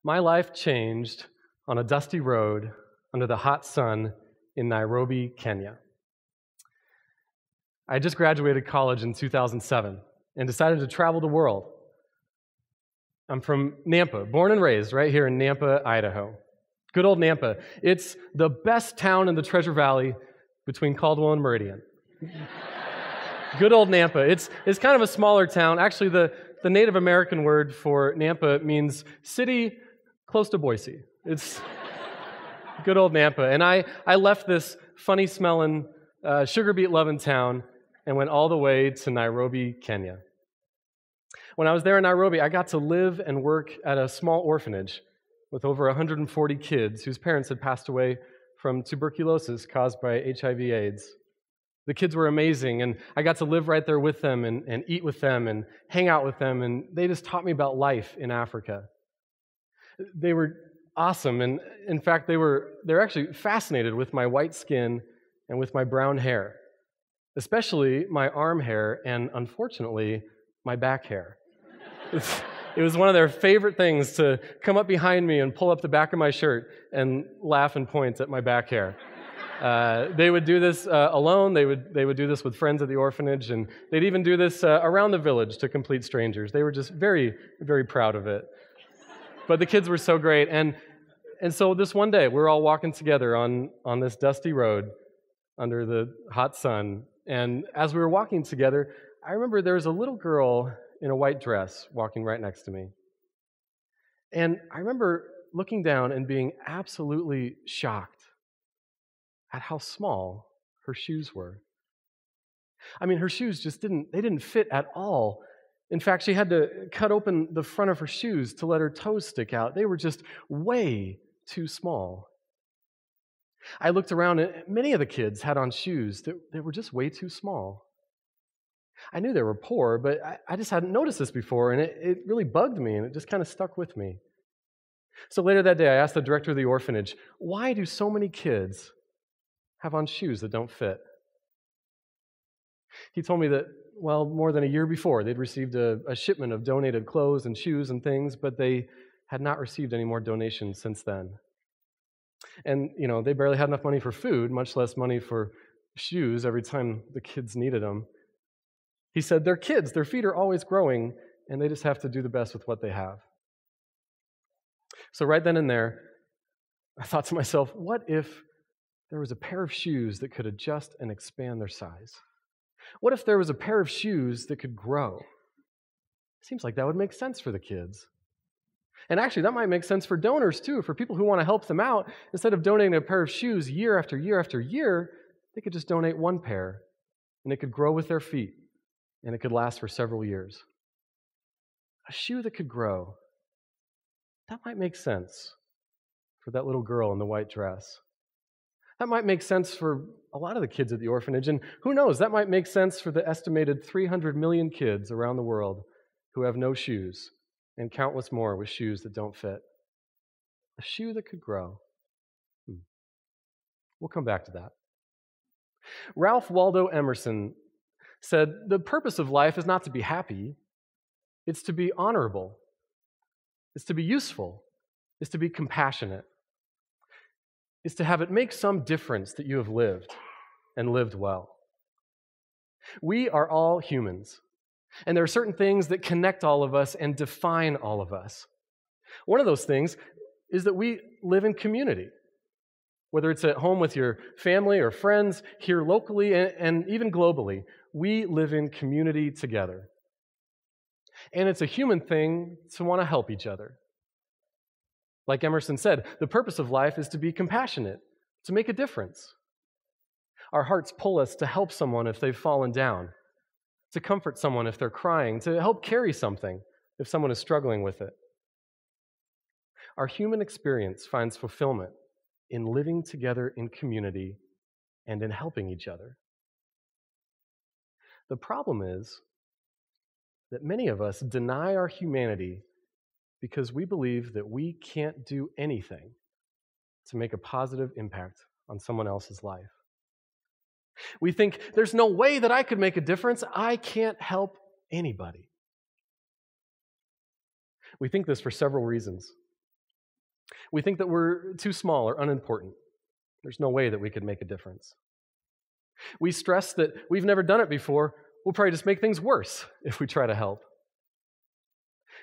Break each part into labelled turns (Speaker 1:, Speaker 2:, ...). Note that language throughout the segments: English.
Speaker 1: My life changed on a dusty road under the hot sun in Nairobi, Kenya. I just graduated college in 2007 and decided to travel the world. I'm from Nampa, born and raised right here in Nampa, Idaho. Good old Nampa. It's the best town in the Treasure Valley between Caldwell and Meridian. Good old Nampa. It's kind of a smaller town. Actually, the Native American word for Nampa means city close to Boise. It's good old Nampa. And I left this funny-smelling, sugar beet-loving town and went all the way to Nairobi, Kenya. When I was there in Nairobi, I got to live and work at a small orphanage with over 140 kids whose parents had passed away from tuberculosis caused by HIV/AIDS. The kids were amazing, and I got to live right there with them and eat with them and hang out with them, and they just taught me about life in Africa. They were awesome, and in fact, they're actually fascinated with my white skin and with my brown hair, especially my arm hair and, unfortunately, my back hair. It was one of their favorite things to come up behind me and pull up the back of my shirt and laugh and point at my back hair. They would do this alone. They would do this with friends at the orphanage, and they'd even do this around the village to complete strangers. They were just very, very proud of it. But the kids were so great, and so this one day, we were all walking together on this dusty road under the hot sun, and as we were walking together, I remember there was a little girl in a white dress walking right next to me. And I remember looking down and being absolutely shocked at how small her shoes were. I mean, her shoes just didn't fit at all. In fact, she had to cut open the front of her shoes to let her toes stick out. They were just way too small. I looked around, and many of the kids had on shoes that were just way too small. I knew they were poor, but I just hadn't noticed this before, and it really bugged me, and it just kind of stuck with me. So later that day, I asked the director of the orphanage, why do so many kids have on shoes that don't fit? He told me that, well, more than a year before, they'd received a shipment of donated clothes and shoes and things, but they had not received any more donations since then. And, they barely had enough money for food, much less money for shoes every time the kids needed them. He said, they're kids, their feet are always growing, and they just have to do the best with what they have. So right then and there, I thought to myself, what if there was a pair of shoes that could adjust and expand their size? What if there was a pair of shoes that could grow? Seems like that would make sense for the kids. And actually, that might make sense for donors too, for people who want to help them out. Instead of donating a pair of shoes year after year after year, they could just donate one pair, and it could grow with their feet, and it could last for several years. A shoe that could grow. That might make sense for that little girl in the white dress. That might make sense for a lot of the kids at the orphanage, and who knows, that might make sense for the estimated 300 million kids around the world who have no shoes, and countless more with shoes that don't fit. A shoe that could grow. We'll come back to that. Ralph Waldo Emerson said, the purpose of life is not to be happy, it's to be honorable, it's to be useful, it's to be compassionate, it's to have it make some difference that you have lived, and lived well. We are all humans, and there are certain things that connect all of us and define all of us. One of those things is that we live in community. Whether it's at home with your family or friends, here locally and even globally, we live in community together. And it's a human thing to want to help each other. Like Emerson said, the purpose of life is to be compassionate, to make a difference. Our hearts pull us to help someone if they've fallen down, to comfort someone if they're crying, to help carry something if someone is struggling with it. Our human experience finds fulfillment in living together in community and in helping each other. The problem is that many of us deny our humanity because we believe that we can't do anything to make a positive impact on someone else's life. We think, there's no way that I could make a difference. I can't help anybody. We think this for several reasons. We think that we're too small or unimportant. There's no way that we could make a difference. We stress that we've never done it before. We'll probably just make things worse if we try to help.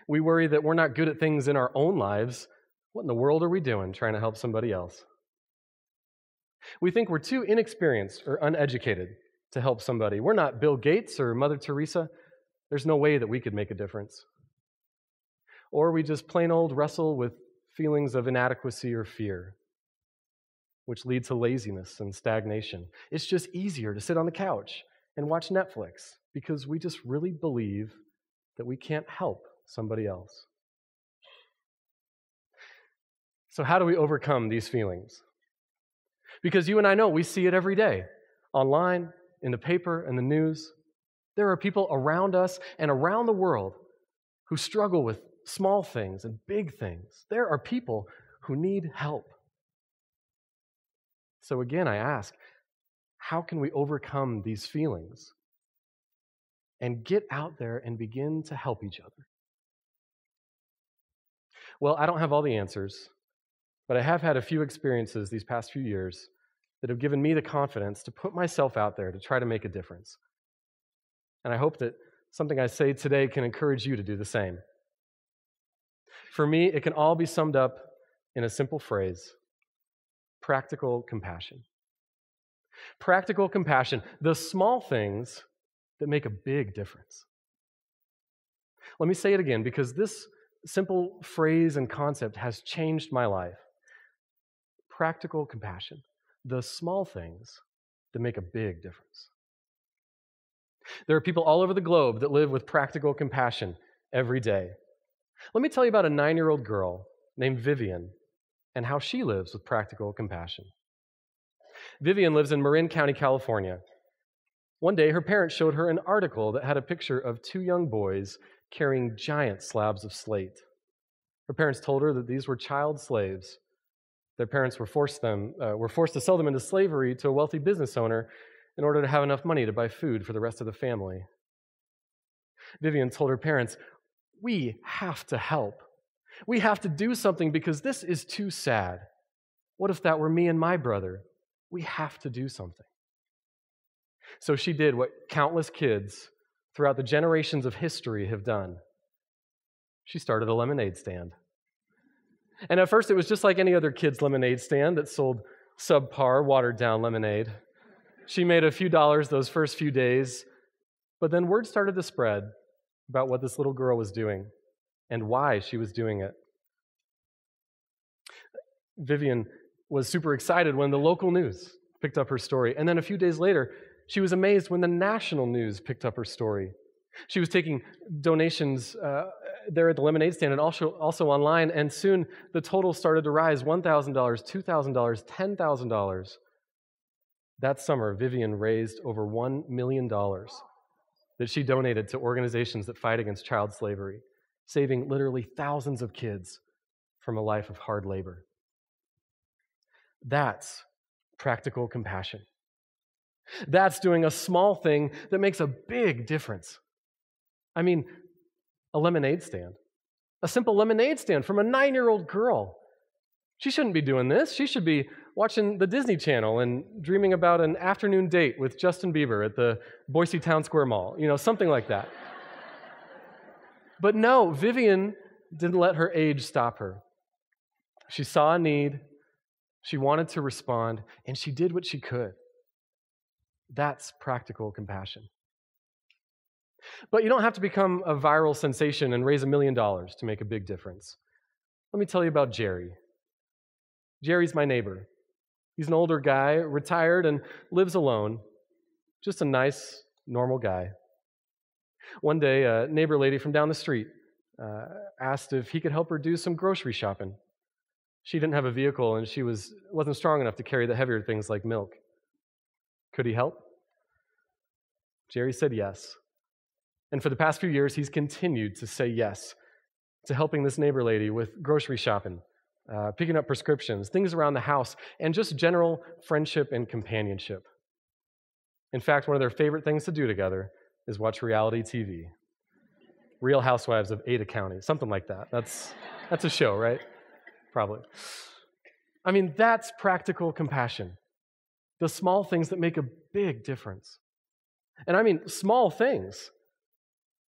Speaker 1: We worry that we're not good at things in our own lives. What in the world are we doing trying to help somebody else? We think we're too inexperienced or uneducated to help somebody. We're not Bill Gates or Mother Teresa. There's no way that we could make a difference. Or we just plain old wrestle with feelings of inadequacy or fear, which lead to laziness and stagnation. It's just easier to sit on the couch and watch Netflix because we just really believe that we can't help somebody else. So how do we overcome these feelings? Because you and I know we see it every day, online, in the paper, and the news. There are people around us and around the world who struggle with small things and big things. There are people who need help. So again, I ask, how can we overcome these feelings and get out there and begin to help each other? Well, I don't have all the answers, but I have had a few experiences these past few years that have given me the confidence to put myself out there to try to make a difference. And I hope that something I say today can encourage you to do the same. For me, it can all be summed up in a simple phrase: practical compassion. Practical compassion, the small things that make a big difference. Let me say it again, because this simple phrase and concept has changed my life. Practical compassion, the small things that make a big difference. There are people all over the globe that live with practical compassion every day. Let me tell you about a 9-year-old girl named Vivian and how she lives with practical compassion. Vivian lives in Marin County, California. One day, her parents showed her an article that had a picture of 2 young boys carrying giant slabs of slate. Her parents told her that these were child slaves. Their parents were forced to sell them into slavery to a wealthy business owner in order to have enough money to buy food for the rest of the family. Vivian told her parents, "We have to help. We have to do something because this is too sad. What if that were me and my brother? We have to do something." So she did what countless kids throughout the generations of history have done. She started a lemonade stand. And at first, it was just like any other kid's lemonade stand that sold subpar, watered-down lemonade. She made a few dollars those first few days, but then word started to spread about what this little girl was doing and why she was doing it. Vivian was super excited when the local news picked up her story, and then a few days later, she was amazed when the national news picked up her story. She was taking donations there at the lemonade stand and also online, and soon the total started to rise: $1,000, $2,000, $10,000. That summer, Vivian raised over $1 million that she donated to organizations that fight against child slavery, saving literally thousands of kids from a life of hard labor. That's practical compassion. That's doing a small thing that makes a big difference. I mean, a lemonade stand. A simple lemonade stand from a 9-year-old girl. She shouldn't be doing this. She should be watching the Disney Channel and dreaming about an afternoon date with Justin Bieber at the Boise Town Square Mall, something like that. But no, Vivian didn't let her age stop her. She saw a need, she wanted to respond, and she did what she could. That's practical compassion. But you don't have to become a viral sensation and raise $1 million to make a big difference. Let me tell you about Jerry. Jerry's my neighbor. He's an older guy, retired, and lives alone. Just a nice, normal guy. One day, a neighbor lady from down the street asked if he could help her do some grocery shopping. She didn't have a vehicle, and she wasn't strong enough to carry the heavier things like milk. Could he help? Jerry said yes. And for the past few years, he's continued to say yes to helping this neighbor lady with grocery shopping, picking up prescriptions, things around the house, and just general friendship and companionship. In fact, one of their favorite things to do together is watch reality TV. Real Housewives of Ada County, something like that. That's a show, right? probably. I mean, that's practical compassion. The small things that make a big difference. And I mean, small things.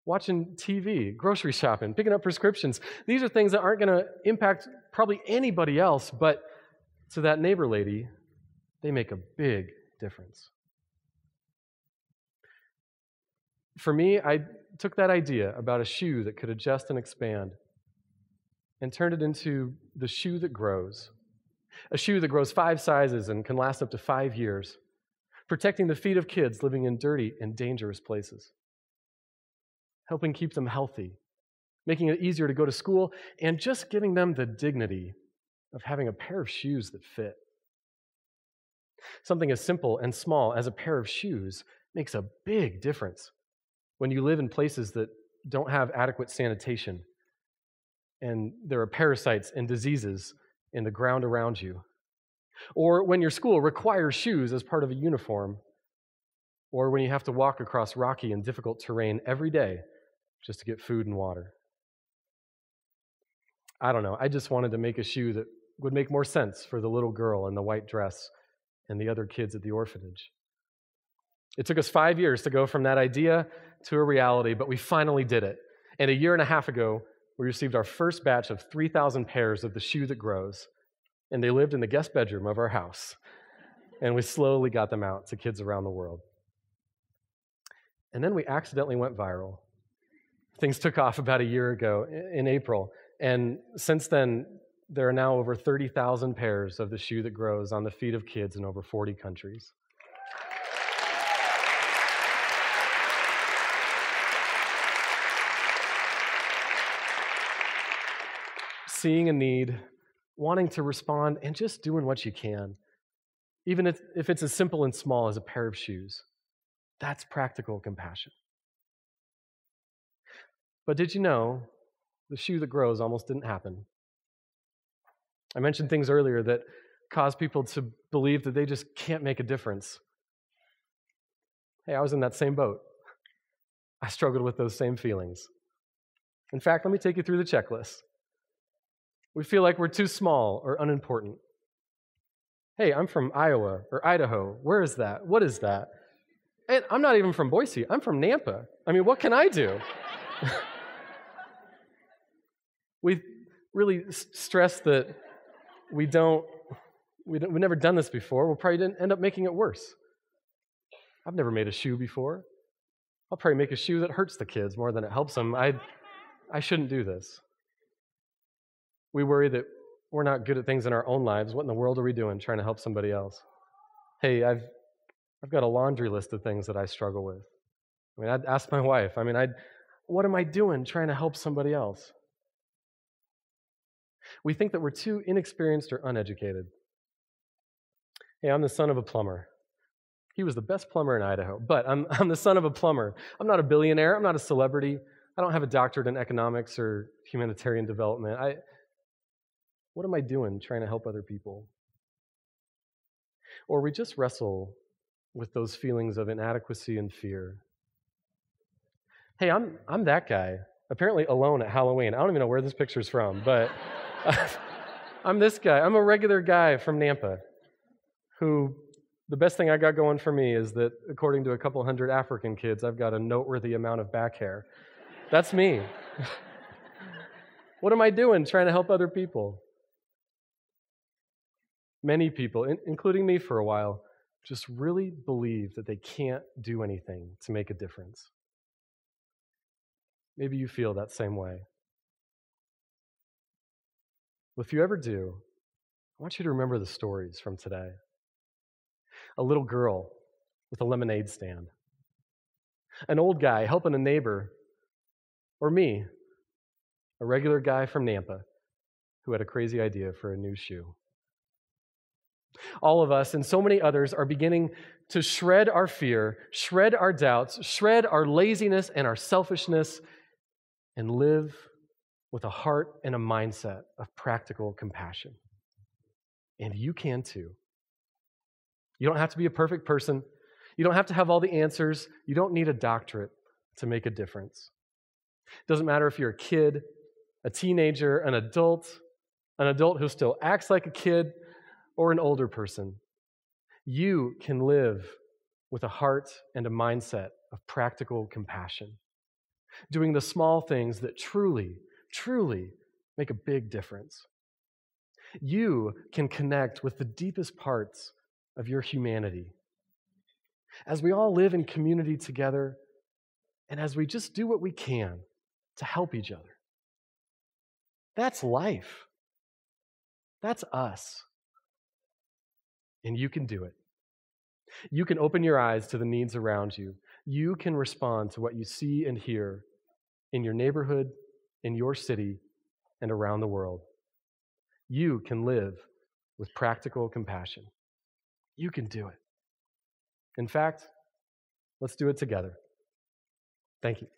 Speaker 1: Watching TV, grocery shopping, picking up prescriptions. These are things that aren't going to impact probably anybody else, but to that neighbor lady, they make a big difference. For me, I took that idea about a shoe that could adjust and expand and turned it into the shoe that grows. A shoe that grows 5 sizes and can last up to 5 years, protecting the feet of kids living in dirty and dangerous places, helping keep them healthy, making it easier to go to school, and just giving them the dignity of having a pair of shoes that fit. Something as simple and small as a pair of shoes makes a big difference when you live in places that don't have adequate sanitation and there are parasites and diseases in the ground around you. Or when your school requires shoes as part of a uniform. Or when you have to walk across rocky and difficult terrain every day just to get food and water. I don't know. I just wanted to make a shoe that would make more sense for the little girl in the white dress and the other kids at the orphanage. It took us 5 years to go from that idea to a reality, but we finally did it. And a year and a half ago, we received our first batch of 3,000 pairs of the shoe that grows, and they lived in the guest bedroom of our house. And we slowly got them out to kids around the world. And then we accidentally went viral. Things took off about a year ago in April, and since then, there are now over 30,000 pairs of the shoe that grows on the feet of kids in over 40 countries. Seeing a need, wanting to respond, and just doing what you can, even if it's as simple and small as a pair of shoes. That's practical compassion. But did you know the shoe that grows almost didn't happen? I mentioned things earlier that cause people to believe that they just can't make a difference. Hey, I was in that same boat. I struggled with those same feelings. In fact, let me take you through the checklist. We feel like we're too small or unimportant. Hey, I'm from Iowa or Idaho. Where is that? What is that? And I'm not even from Boise. I'm from Nampa. I mean, what can I do? We really stress that we've never done this before. We'll probably end up making it worse. I've never made a shoe before. I'll probably make a shoe that hurts the kids more than it helps them. I shouldn't do this. We worry that we're not good at things in our own lives. What in the world are we doing trying to help somebody else? Hey, I've got a laundry list of things that I struggle with. I mean, I'd ask my wife. What am I doing trying to help somebody else? We think that we're too inexperienced or uneducated. Hey, I'm the son of a plumber. He was the best plumber in Idaho, but I'm the son of a plumber. I'm not a billionaire. I'm not a celebrity. I don't have a doctorate in economics or humanitarian development. What am I doing trying to help other people? Or we just wrestle with those feelings of inadequacy and fear. Hey, I'm that guy, apparently alone at Halloween. I don't even know where this picture's from, but I'm this guy. I'm a regular guy from Nampa who, the best thing I got going for me is that according to a couple hundred African kids, I've got a noteworthy amount of back hair. That's me. What am I doing trying to help other people? Many people, including me for a while, just really believe that they can't do anything to make a difference. Maybe you feel that same way. Well, if you ever do, I want you to remember the stories from today. A little girl with a lemonade stand. An old guy helping a neighbor. Or me, a regular guy from Nampa who had a crazy idea for a new shoe. All of us and so many others are beginning to shred our fear, shred our doubts, shred our laziness and our selfishness, and live with a heart and a mindset of practical compassion. And you can too. You don't have to be a perfect person. You don't have to have all the answers. You don't need a doctorate to make a difference. It doesn't matter if you're a kid, a teenager, an adult, an adult who still acts like a kid, or an older person, you can live with a heart and a mindset of practical compassion, doing the small things that truly, truly make a big difference. You can connect with the deepest parts of your humanity. As we all live in community together, and as we just do what we can to help each other. That's life. That's us. And you can do it. You can open your eyes to the needs around you. You can respond to what you see and hear in your neighborhood, in your city, and around the world. You can live with practical compassion. You can do it. In fact, let's do it together. Thank you.